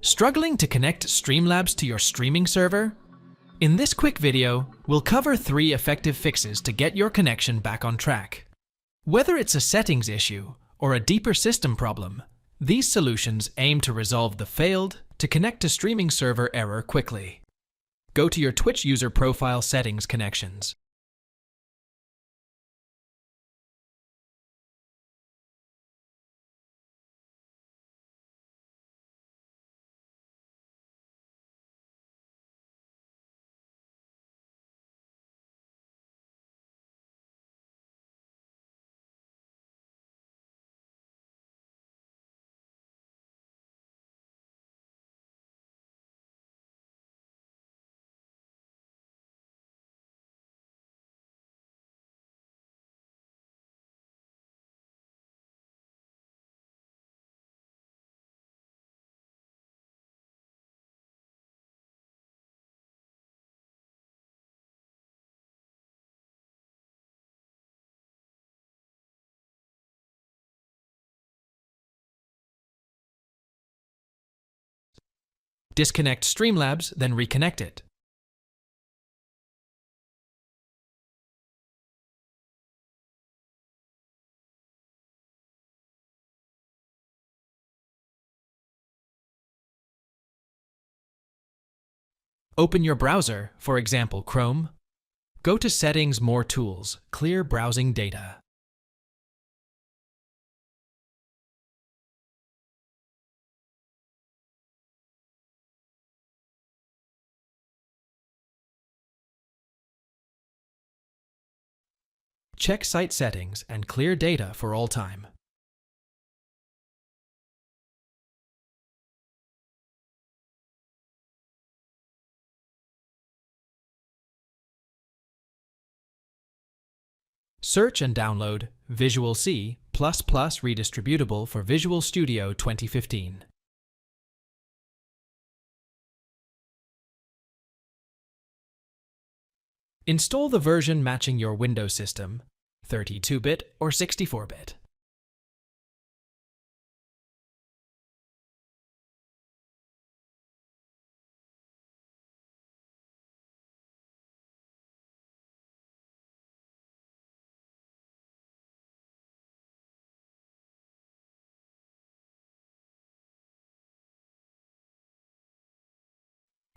Struggling to connect Streamlabs to your streaming server? In this quick video, we'll cover 3 effective fixes to get your connection back on track. Whether it's a settings issue or a deeper system problem, these solutions aim to resolve the failed to connect to streaming server error quickly. Go to your Twitch user profile settings connections. Disconnect Streamlabs, then reconnect it. Open your browser, for example Chrome. Go to Settings, More Tools, Clear Browsing Data. Check Site Settings and clear data for all time. Search and download Visual C++ Redistributable for Visual Studio 2015. Install the version matching your Windows system, 32-bit or 64-bit.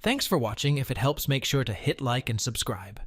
Thanks for watching. If it helps, make sure to hit like and subscribe.